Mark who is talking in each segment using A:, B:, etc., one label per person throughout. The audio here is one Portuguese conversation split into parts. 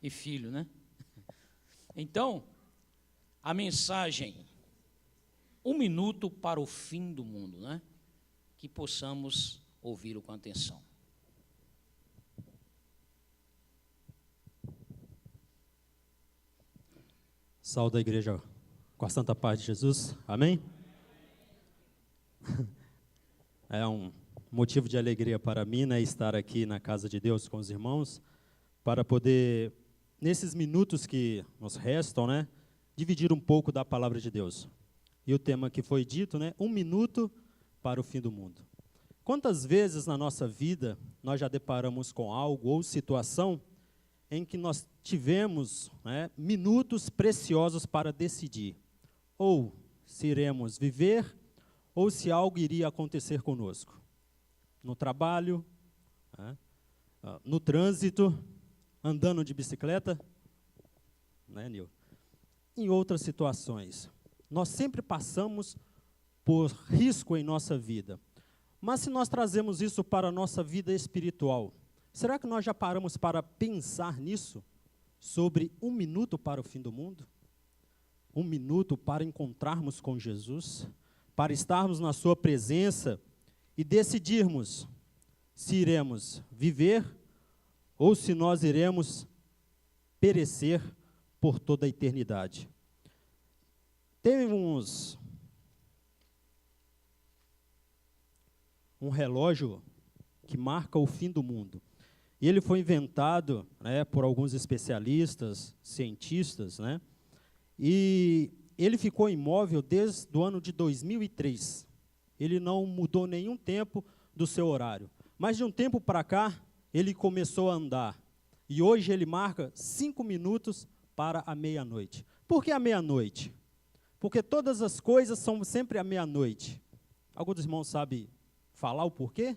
A: e filho, né? Então, a mensagem, 1 minuto para o fim do mundo, né? Que possamos ouvi-lo com atenção.
B: Saúde a igreja com a santa paz de Jesus, amém? É um motivo de alegria para mim, né, estar aqui na casa de Deus com os irmãos, para poder, nesses minutos que nos restam, né, dividir um pouco da palavra de Deus. E o tema que foi dito, né, 1 minuto para o fim do mundo. Quantas vezes na nossa vida nós já deparamos com algo ou situação em que nós tivemos, né, minutos preciosos para decidir, ou se iremos viver, ou se algo iria acontecer conosco. No trabalho, né, no trânsito, andando de bicicleta, né, Nil? Em outras situações. Nós sempre passamos por risco em nossa vida. Mas se nós trazemos isso para a nossa vida espiritual, será que nós já paramos para pensar nisso? Sobre 1 minuto para o fim do mundo? 1 minuto para encontrarmos com Jesus? Para estarmos na sua presença e decidirmos se iremos viver ou se nós iremos perecer por toda a eternidade. Temos um relógio que marca o fim do mundo. E ele foi inventado, né, por alguns especialistas, cientistas, né, e ele ficou imóvel desde o ano de 2003. Ele não mudou nenhum tempo do seu horário. Mas de um tempo para cá, ele começou a andar. E hoje ele marca 5 minutos para a meia-noite. Por que a meia-noite? Porque todas as coisas são sempre à meia-noite. Algum dos irmãos sabe falar o porquê?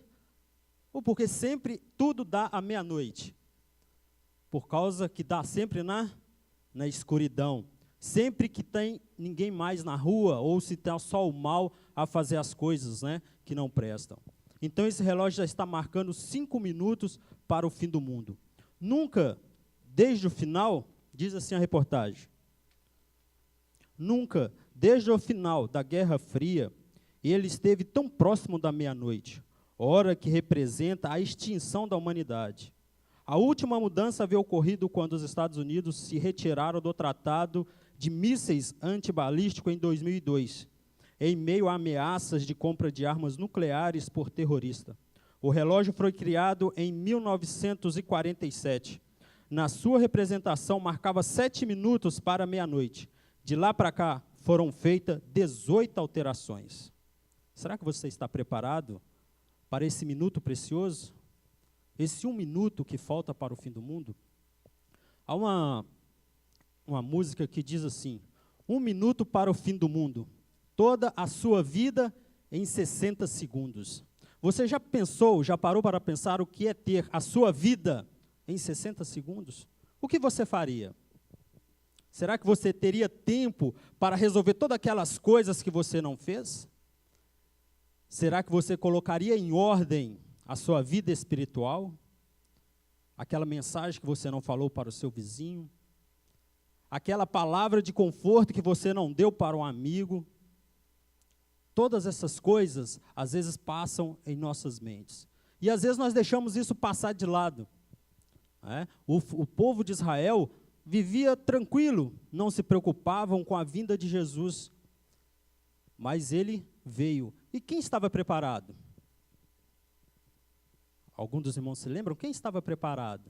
B: Ou porque sempre tudo dá à meia-noite? Por causa que dá sempre na escuridão. Sempre que tem ninguém mais na rua, ou se está só o mal a fazer as coisas, né, que não prestam. Então esse relógio já está marcando 5 minutos para o fim do mundo. Nunca, desde o final, diz assim a reportagem, nunca, desde o final da Guerra Fria, ele esteve tão próximo da meia-noite, hora que representa a extinção da humanidade. A última mudança havia ocorrido quando os Estados Unidos se retiraram do Tratado de Mísseis Antibalísticos em 2002, em meio a ameaças de compra de armas nucleares por terrorista. O relógio foi criado em 1947. Na sua representação, marcava 7 minutos para meia-noite. De lá para cá, foram feitas 18 alterações. Será que você está preparado para esse minuto precioso? Esse 1 minuto que falta para o fim do mundo? Há uma música que diz assim, 1 minuto para o fim do mundo, toda a sua vida em 60 segundos. Você já pensou, já parou para pensar o que é ter a sua vida em 60 segundos? O que você faria? Será que você teria tempo para resolver todas aquelas coisas que você não fez? Será que você colocaria em ordem a sua vida espiritual? Aquela mensagem que você não falou para o seu vizinho? Aquela palavra de conforto que você não deu para um amigo? Todas essas coisas, às vezes, passam em nossas mentes. E, às vezes, nós deixamos isso passar de lado. O povo de Israel vivia tranquilo, não se preocupavam com a vinda de Jesus. Mas ele veio. E quem estava preparado? Alguns dos irmãos se lembram? Quem estava preparado?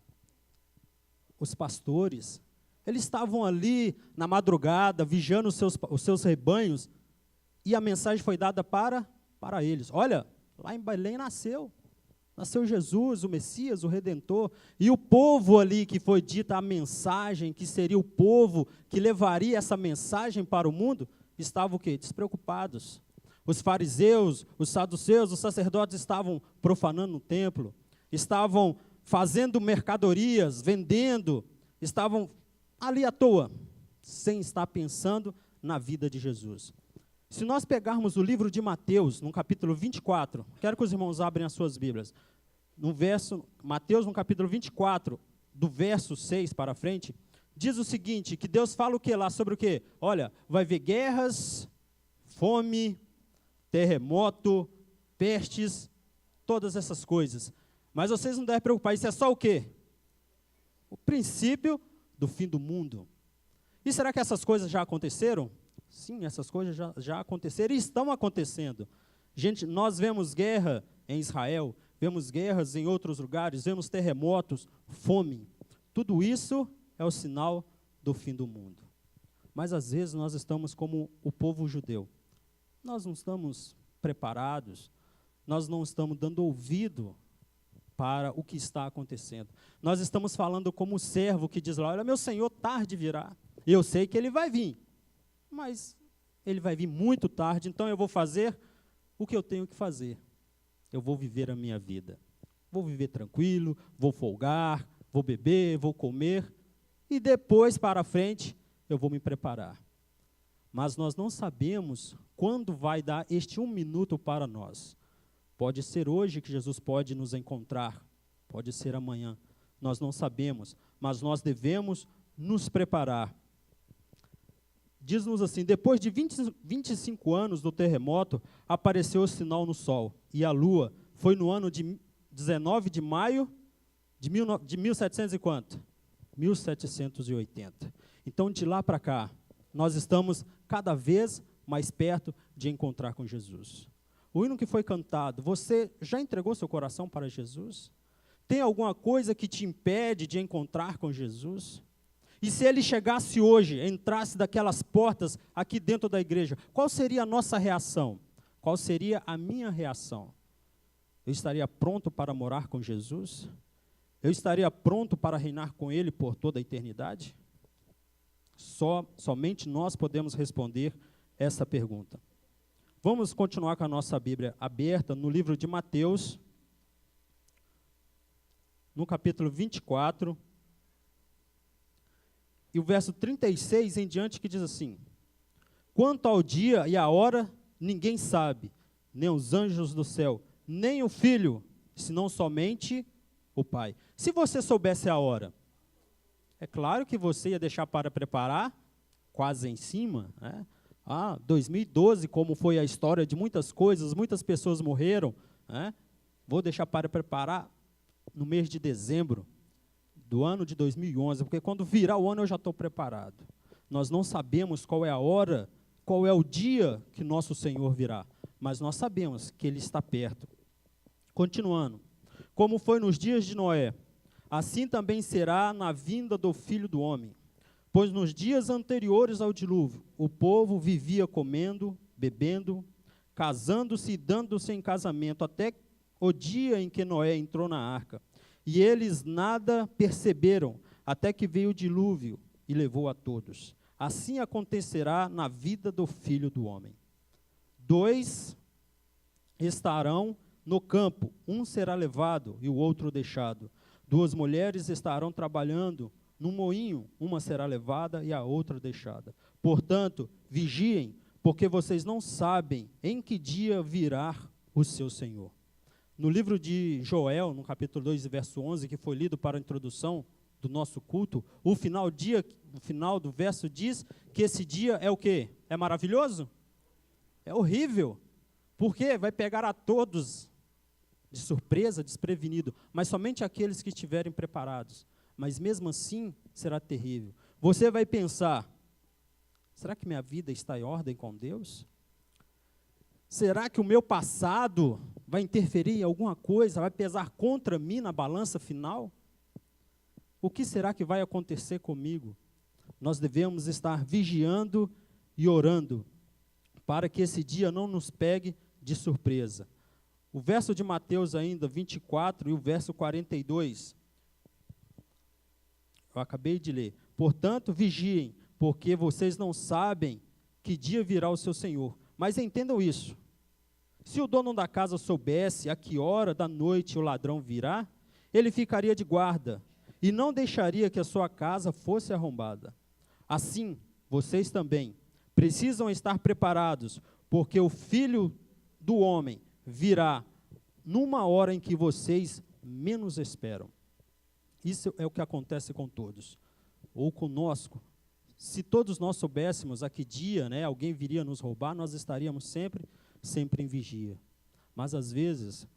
B: Os pastores. Eles estavam ali na madrugada, vigiando os seus rebanhos, e a mensagem foi dada para eles. Olha, lá em Belém nasceu Jesus, o Messias, o Redentor, e o povo ali que foi dita a mensagem, que seria o povo que levaria essa mensagem para o mundo, estavam o quê? Despreocupados. Os fariseus, os saduceus, os sacerdotes estavam profanando o templo, estavam fazendo mercadorias, vendendo, estavam ali à toa, sem estar pensando na vida de Jesus. Se nós pegarmos o livro de Mateus, no capítulo 24, quero que os irmãos abrem as suas Bíblias, Mateus no capítulo 24, do verso 6 para frente, diz o seguinte, que Deus fala o que lá? Sobre o quê? Olha, vai haver guerras, fome, terremoto, pestes, todas essas coisas. Mas vocês não devem preocupar, isso é só o quê? O princípio do fim do mundo. E será que essas coisas já aconteceram? Sim, essas coisas já aconteceram e estão acontecendo. Gente, nós vemos guerra em Israel, vemos guerras em outros lugares, vemos terremotos, fome. Tudo isso é o sinal do fim do mundo. Mas às vezes nós estamos como o povo judeu. Nós não estamos preparados, nós não estamos dando ouvido para o que está acontecendo. Nós estamos falando como o servo que diz lá, olha, meu senhor tarde virá. Eu sei que ele vai vir, mas ele vai vir muito tarde, então eu vou fazer o que eu tenho que fazer. Eu vou viver a minha vida. Vou viver tranquilo, vou folgar, vou beber, vou comer, e depois, para frente, eu vou me preparar. Mas nós não sabemos quando vai dar este 1 minuto para nós. Pode ser hoje que Jesus pode nos encontrar, pode ser amanhã, nós não sabemos, mas nós devemos nos preparar. Diz-nos assim, depois de 25 anos do terremoto, apareceu o sinal no sol, e a lua foi no ano de 19 de maio de 1700 e quanto? 1780. Então, de lá para cá, nós estamos cada vez mais perto de encontrar com Jesus. O hino que foi cantado, você já entregou seu coração para Jesus? Tem alguma coisa que te impede de encontrar com Jesus? E se ele chegasse hoje, entrasse daquelas portas aqui dentro da igreja, qual seria a nossa reação? Qual seria a minha reação? Eu estaria pronto para morar com Jesus? Eu estaria pronto para reinar com ele por toda a eternidade? Somente nós podemos responder essa pergunta. Vamos continuar com a nossa Bíblia aberta no livro de Mateus, no capítulo 24, e o verso 36 em diante, que diz assim, quanto ao dia e à hora, ninguém sabe, nem os anjos do céu, nem o Filho, senão somente o Pai. Se você soubesse a hora, é claro que você ia deixar para preparar, quase em cima, né? 2012, como foi a história de muitas coisas, muitas pessoas morreram, né? Vou deixar para preparar no mês de dezembro do ano de 2011, porque quando virar o ano eu já estou preparado. Nós não sabemos qual é a hora, qual é o dia que nosso Senhor virá, mas nós sabemos que Ele está perto. Continuando, como foi nos dias de Noé, assim também será na vinda do Filho do Homem. Pois nos dias anteriores ao dilúvio, o povo vivia comendo, bebendo, casando-se e dando-se em casamento, até o dia em que Noé entrou na arca. E eles nada perceberam, até que veio o dilúvio e levou a todos. Assim acontecerá na vida do Filho do Homem. 2 estarão no campo, um será levado e o outro deixado. 2 mulheres estarão trabalhando no moinho, uma será levada e a outra deixada. Portanto, vigiem, porque vocês não sabem em que dia virá o seu Senhor. No livro de Joel, no capítulo 2, verso 11, que foi lido para a introdução do nosso culto, o final do verso diz que esse dia é o quê? É maravilhoso? É horrível, porque vai pegar a todos de surpresa, desprevenido, mas somente aqueles que estiverem preparados. Mas mesmo assim, será terrível. Você vai pensar, será que minha vida está em ordem com Deus? Será que o meu passado vai interferir em alguma coisa, vai pesar contra mim na balança final? O que será que vai acontecer comigo? Nós devemos estar vigiando e orando, para que esse dia não nos pegue de surpresa. O verso de Mateus ainda, 24, e o verso 42, eu acabei de ler. Portanto, vigiem, porque vocês não sabem que dia virá o seu Senhor. Mas entendam isso. Se o dono da casa soubesse a que hora da noite o ladrão virá, ele ficaria de guarda e não deixaria que a sua casa fosse arrombada. Assim, vocês também precisam estar preparados, porque o Filho do Homem virá numa hora em que vocês menos esperam. Isso é o que acontece com todos, ou conosco. Se todos nós soubéssemos a que dia, né, alguém viria nos roubar, nós estaríamos sempre em vigia. Mas, às vezes,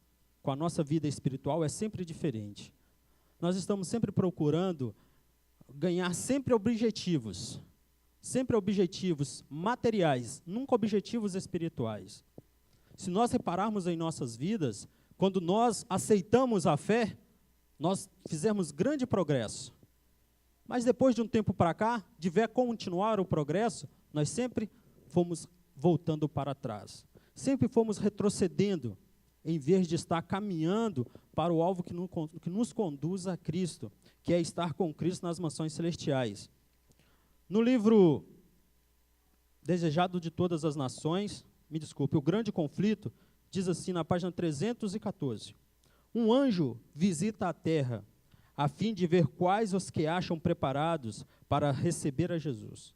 B: com a nossa vida espiritual é sempre diferente. Nós estamos sempre procurando ganhar sempre objetivos materiais, nunca objetivos espirituais. Se nós repararmos em nossas vidas, quando nós aceitamos a fé, nós fizemos grande progresso. Mas depois de um tempo para cá, de ver continuar o progresso, nós sempre fomos voltando para trás. Sempre fomos retrocedendo, em vez de estar caminhando para o alvo que nos conduz a Cristo, que é estar com Cristo nas mansões celestiais. No livro Desejado de Todas as Nações, O Grande Conflito, diz assim na página 314, um anjo visita a terra, a fim de ver quais os que acham preparados para receber a Jesus.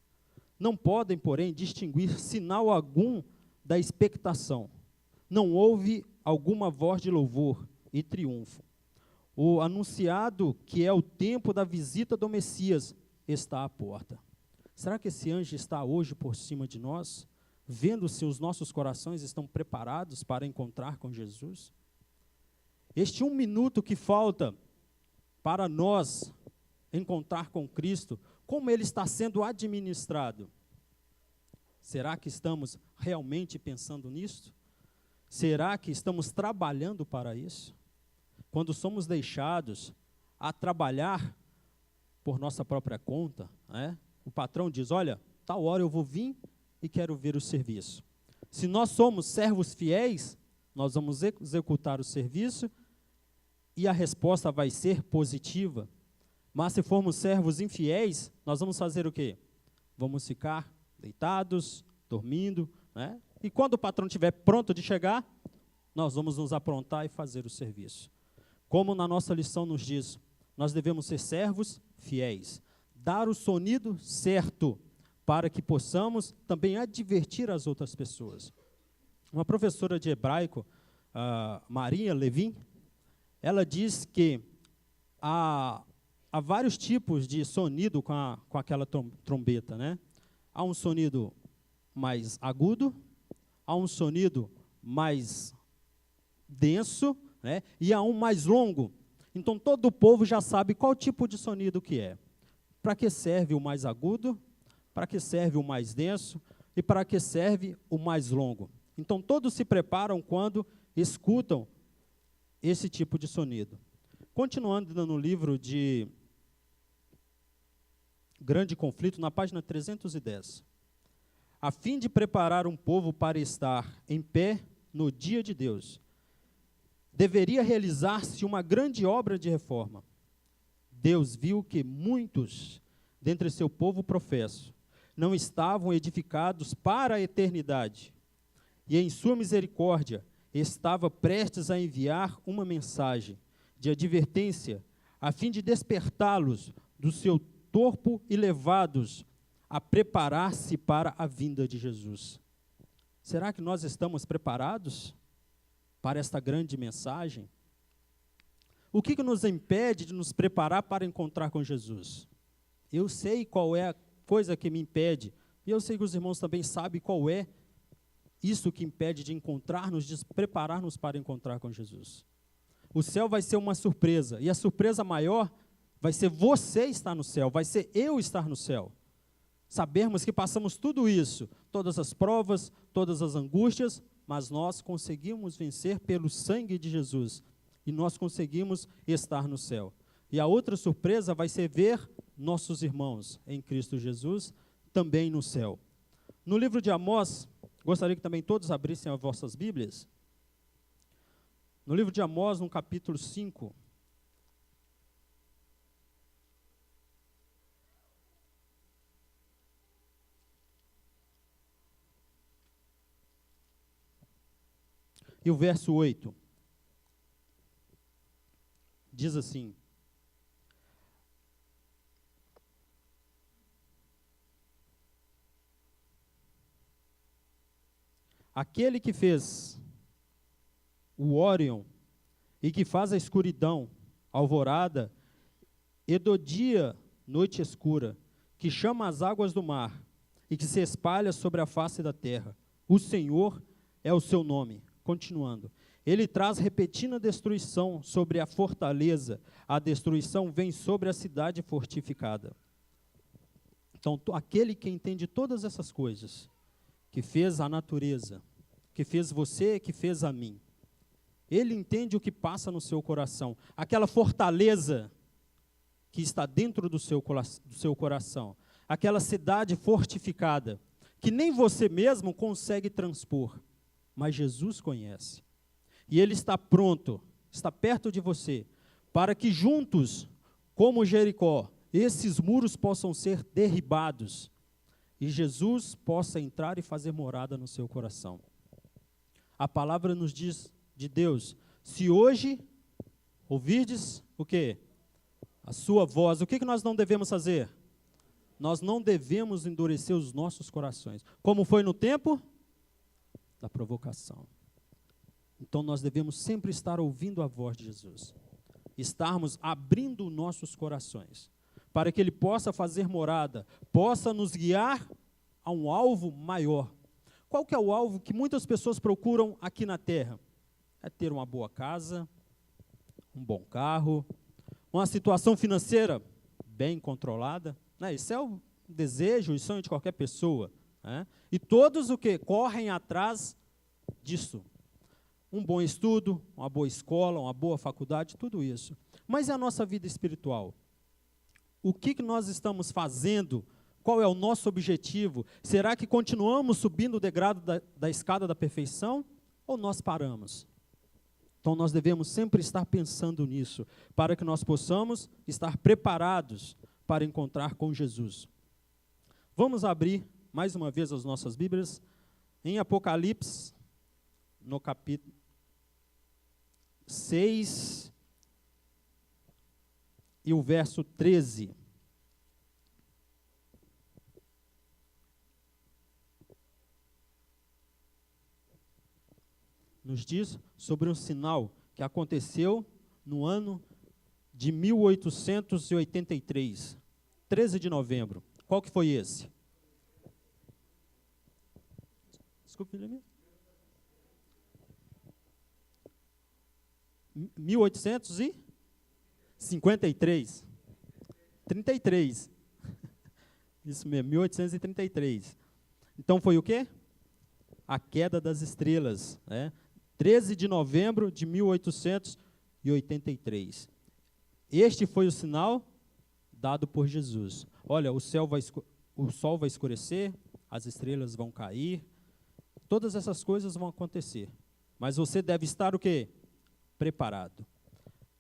B: Não podem, porém, distinguir sinal algum da expectação. Não houve alguma voz de louvor e triunfo. O anunciado, que é o tempo da visita do Messias, está à porta. Será que esse anjo está hoje por cima de nós, vendo se os nossos corações estão preparados para encontrar com Jesus? Este 1 minuto que falta para nós encontrar com Cristo, como ele está sendo administrado? Será que estamos realmente pensando nisso? Será que estamos trabalhando para isso? Quando somos deixados a trabalhar por nossa própria conta, né? O patrão diz, olha, tal hora eu vou vir e quero ver o serviço. Se nós somos servos fiéis, nós vamos executar o serviço e a resposta vai ser positiva. Mas se formos servos infiéis, nós vamos fazer o quê? Vamos ficar deitados, dormindo, né? E quando o patrão estiver pronto de chegar, nós vamos nos aprontar e fazer o serviço. Como na nossa lição nos diz, nós devemos ser servos fiéis, dar o sonido certo, para que possamos também advertir as outras pessoas. Uma professora de hebraico, Maria Levin, ela diz que há vários tipos de sonido com aquela trombeta, né? Há um sonido mais agudo, há um sonido mais denso, né? E há um mais longo. Então, todo o povo já sabe qual tipo de sonido que é. Para que serve o mais agudo, para que serve o mais denso e para que serve o mais longo. Então, todos se preparam quando escutam esse tipo de sonido. Continuando no livro de Grande Conflito, na página 310. A fim de preparar um povo para estar em pé no dia de Deus, deveria realizar-se uma grande obra de reforma. Deus viu que muitos dentre seu povo professo não estavam edificados para a eternidade, e em sua misericórdia estava prestes a enviar uma mensagem de advertência, a fim de despertá-los do seu torpor e levá-los a preparar-se para a vinda de Jesus. Será que nós estamos preparados para esta grande mensagem? O que nos impede de nos preparar para encontrar com Jesus? Eu sei qual é a coisa que me impede, e eu sei que os irmãos também sabem qual é isso que impede de encontrar-nos, de preparar-nos para encontrar com Jesus. O céu vai ser uma surpresa, e a surpresa maior vai ser você estar no céu, vai ser eu estar no céu. Sabermos que passamos tudo isso, todas as provas, todas as angústias, mas nós conseguimos vencer pelo sangue de Jesus, e nós conseguimos estar no céu. E a outra surpresa vai ser ver nossos irmãos em Cristo Jesus também no céu. No livro de Amós, gostaria que também todos abrissem as vossas Bíblias. No livro de Amós, no capítulo 5. E o verso 8. Diz assim: aquele que fez o Órion e que faz a escuridão, a alvorada e do dia noite escura, que chama as águas do mar e que se espalha sobre a face da terra. O Senhor é o seu nome. Continuando. Ele traz repentina destruição sobre a fortaleza. A destruição vem sobre a cidade fortificada. Então, aquele que entende todas essas coisas, que fez a natureza, que fez você, que fez a mim, ele entende o que passa no seu coração. Aquela fortaleza que está dentro do seu coração. Aquela cidade fortificada, que nem você mesmo consegue transpor, mas Jesus conhece. E Ele está pronto, está perto de você, para que juntos, como Jericó, esses muros possam ser derribados e Jesus possa entrar e fazer morada no seu coração. A palavra nos diz de Deus, se hoje ouvirdes o quê? A sua voz, o que nós não devemos fazer? Nós não devemos endurecer os nossos corações, como foi no tempo da provocação. Então nós devemos sempre estar ouvindo a voz de Jesus, estarmos abrindo nossos corações, para que Ele possa fazer morada, possa nos guiar a um alvo maior. Qual que é o alvo que muitas pessoas procuram aqui na terra? É ter uma boa casa, um bom carro, uma situação financeira bem controlada, né? Isso é o desejo e sonho de qualquer pessoa, né? E todos o que correm atrás disso. Um bom estudo, uma boa escola, uma boa faculdade, tudo isso. Mas e a nossa vida espiritual? O que nós estamos fazendo? Qual é o nosso objetivo? Será que continuamos subindo o degrau da escada da perfeição? Ou nós paramos? Então nós devemos sempre estar pensando nisso, para que nós possamos estar preparados para encontrar com Jesus. Vamos abrir mais uma vez as nossas Bíblias em Apocalipse, no capítulo 6 e o verso 13. Nos diz sobre um sinal que aconteceu no ano de 1883, 13 de novembro. Qual que foi esse? Desculpe, filha minha. 1853. 33. Isso mesmo, 1833. Então foi o quê? A queda das estrelas, né? 13 de novembro de 1883. Este foi o sinal dado por Jesus. Olha, o sol vai escurecer, as estrelas vão cair, todas essas coisas vão acontecer. Mas você deve estar o quê? Preparado.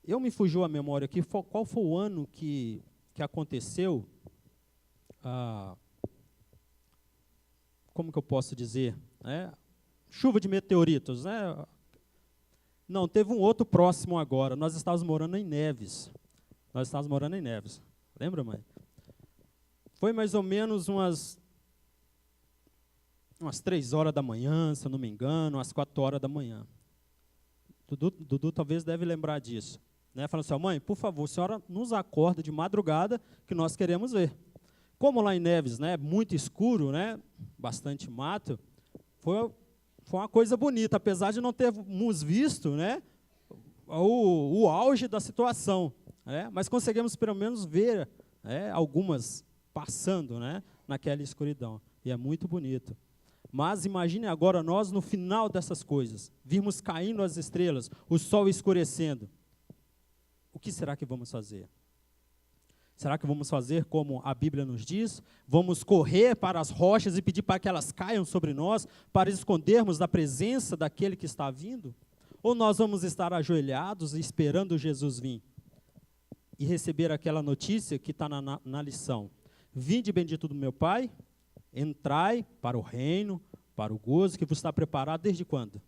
B: Eu me fugiu a memória aqui, qual foi o ano que aconteceu, como que eu posso dizer, chuva de meteoritos, né? Não, teve um outro próximo agora, nós estávamos morando em Neves. Lembra, mãe? Foi mais ou menos umas 3 horas da manhã, se eu não me engano, umas 4 horas da manhã. Dudu talvez deve lembrar disso. Né? Falando assim, mãe, por favor, a senhora nos acorda de madrugada que nós queremos ver. Como lá em Neves, né, muito escuro, né, bastante mato, foi uma coisa bonita, apesar de não termos visto, né, o auge da situação. Né, mas conseguimos pelo menos ver, né, algumas passando, né, naquela escuridão. E é muito bonito. Mas imagine agora nós no final dessas coisas, virmos caindo as estrelas, o sol escurecendo. O que será que vamos fazer? Será que vamos fazer como a Bíblia nos diz? Vamos correr para as rochas e pedir para que elas caiam sobre nós, para escondermos da presença daquele que está vindo? Ou nós vamos estar ajoelhados esperando Jesus vir e receber aquela notícia que está na lição? Vinde bendito do meu Pai, entrai para o reino, para o gozo que vos está preparado desde quando?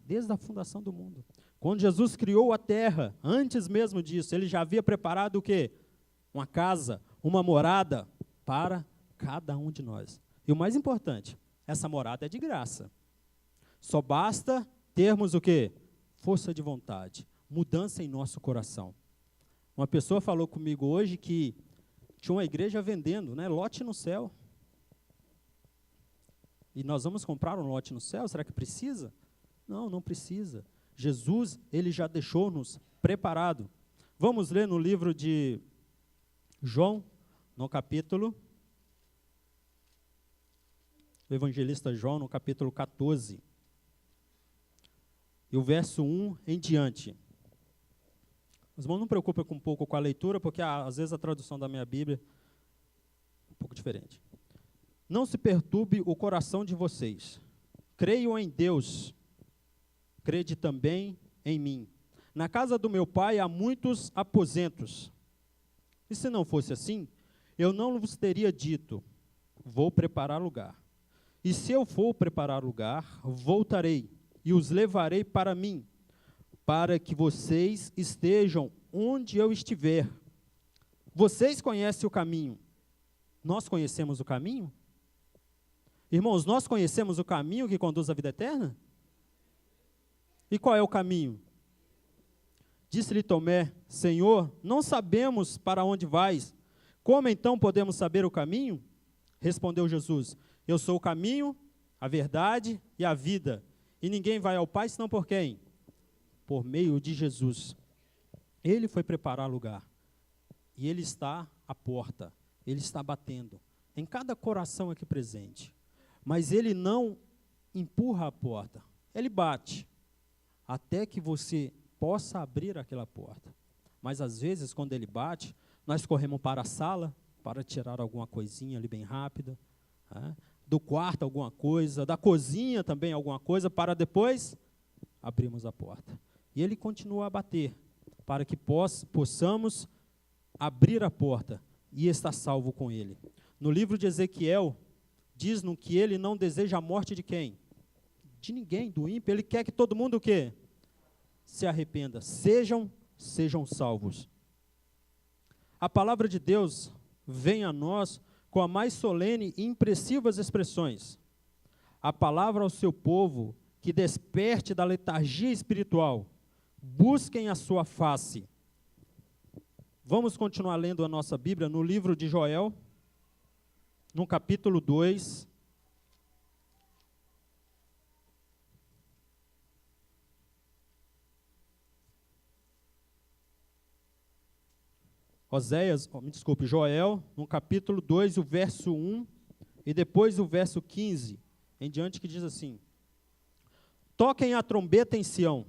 B: Desde a fundação do mundo. Quando Jesus criou a terra, antes mesmo disso, Ele já havia preparado o quê? Uma casa, uma morada para cada um de nós. E o mais importante, essa morada é de graça. Só basta termos o quê? Força de vontade, mudança em nosso coração. Uma pessoa falou comigo hoje que tinha uma igreja vendendo, né, lote no céu. E nós vamos comprar um lote no céu? Será que precisa? Não, não precisa. Jesus, ele já deixou-nos preparado. Vamos ler no livro de João, no capítulo, o evangelista João, no capítulo 14. E o verso 1 em diante. Os irmãos não preocupem um pouco com a leitura, porque às vezes a tradução da minha Bíblia é um pouco diferente. Não se perturbe o coração de vocês. Creiam em Deus, crede também em mim. Na casa do meu pai há muitos aposentos. E se não fosse assim, eu não vos teria dito, vou preparar lugar. E se eu for preparar lugar, voltarei e os levarei para mim, para que vocês estejam onde eu estiver. Vocês conhecem o caminho. Nós conhecemos o caminho? Irmãos, nós conhecemos o caminho que conduz à vida eterna? E qual é o caminho? Disse-lhe Tomé, Senhor, não sabemos para onde vais. Como então podemos saber o caminho? Respondeu Jesus, eu sou o caminho, a verdade e a vida. E ninguém vai ao Pai senão por quem? Por meio de Jesus. Ele foi preparar lugar. E Ele está à porta. Ele está batendo em cada coração aqui presente. Mas Ele não empurra a porta. Ele bate até que você possa abrir aquela porta. Mas às vezes, quando Ele bate, nós corremos para a sala para tirar alguma coisinha ali bem rápida. Do quarto alguma coisa, da cozinha também alguma coisa, para depois abrirmos a porta. E Ele continua a bater, para que possamos abrir a porta e estar salvo com Ele. No livro de Ezequiel, diz-nos que Ele não deseja a morte de quem? De ninguém, do ímpio. Ele quer que todo mundo o quê? Se arrependa, sejam salvos. A palavra de Deus vem a nós com a mais solene e impressivas expressões. A palavra ao seu povo, que desperte da letargia espiritual, busquem a sua face. Vamos continuar lendo a nossa Bíblia no livro de Joel, no capítulo 2. Joel, no capítulo 2, o verso 1, e depois o verso 15, em diante, que diz assim: toquem a trombeta em Sião,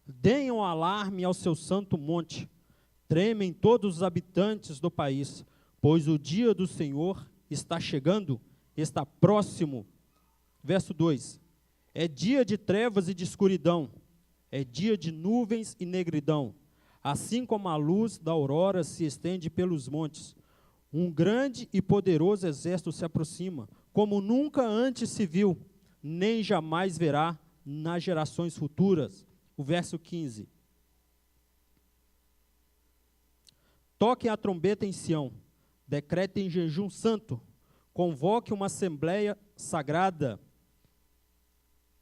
B: deem um alarme ao seu santo monte, tremem todos os habitantes do país, pois o dia do Senhor está chegando, está próximo. Verso 2, é dia de trevas e de escuridão, é dia de nuvens e negridão. Assim como a luz da aurora se estende pelos montes, um grande e poderoso exército se aproxima, como nunca antes se viu, nem jamais verá nas gerações futuras. O verso 15. Toquem a trombeta em Sião, decretem jejum santo, convoque uma assembleia sagrada.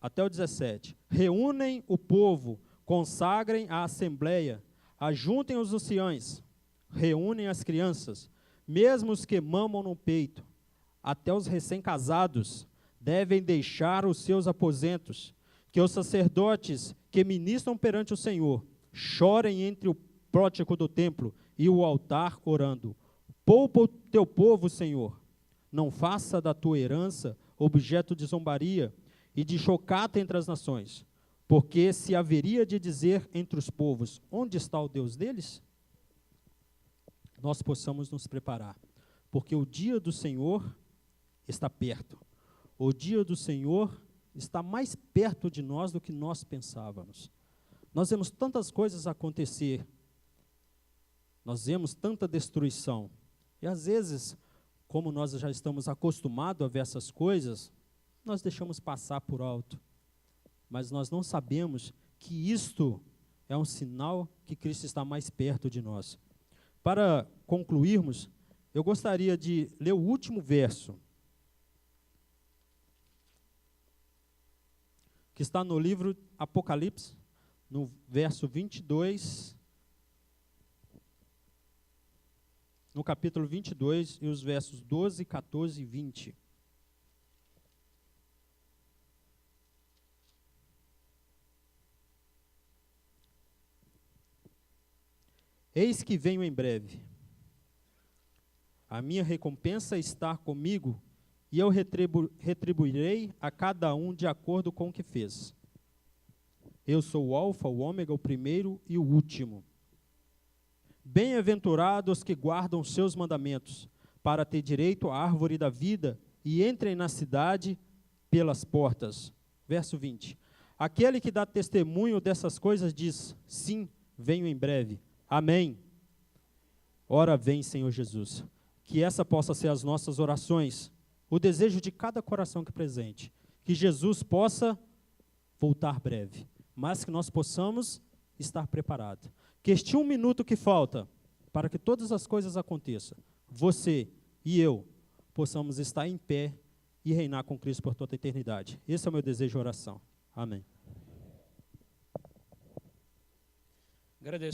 B: Até o 17. Reúnem o povo, consagrem a assembleia, ajuntem os anciãos, reúnem as crianças, mesmo os que mamam no peito, até os recém-casados devem deixar os seus aposentos, que os sacerdotes que ministram perante o Senhor chorem entre o pórtico do templo e o altar orando. Poupa o teu povo, Senhor, não faça da tua herança objeto de zombaria e de chocata entre as nações. Porque se haveria de dizer entre os povos, onde está o Deus deles? Nós possamos nos preparar, porque o dia do Senhor está perto. O dia do Senhor está mais perto de nós do que nós pensávamos. Nós vemos tantas coisas acontecer, nós vemos tanta destruição, e às vezes, como nós já estamos acostumados a ver essas coisas, nós deixamos passar por alto. Mas nós não sabemos que isto é um sinal que Cristo está mais perto de nós. Para concluirmos, eu gostaria de ler o último verso, que está no livro Apocalipse, no verso 22 no capítulo 22 e os versos 12, 14 e 20. Eis que venho em breve. A minha recompensa está comigo, e eu retribuirei a cada um de acordo com o que fez. Eu sou o Alfa, o Ômega, o primeiro e o último. Bem-aventurados que guardam seus mandamentos, para ter direito à árvore da vida, e entrem na cidade pelas portas. Verso 20. Aquele que dá testemunho dessas coisas diz: sim, venho em breve. Amém. Ora vem, Senhor Jesus. Que essa possa ser as nossas orações, o desejo de cada coração que presente. Que Jesus possa voltar breve, mas que nós possamos estar preparados. Que este 1 minuto que falta, para que todas as coisas aconteçam, você e eu possamos estar em pé e reinar com Cristo por toda a eternidade. Esse é o meu desejo de oração. Amém.
A: Agradeço.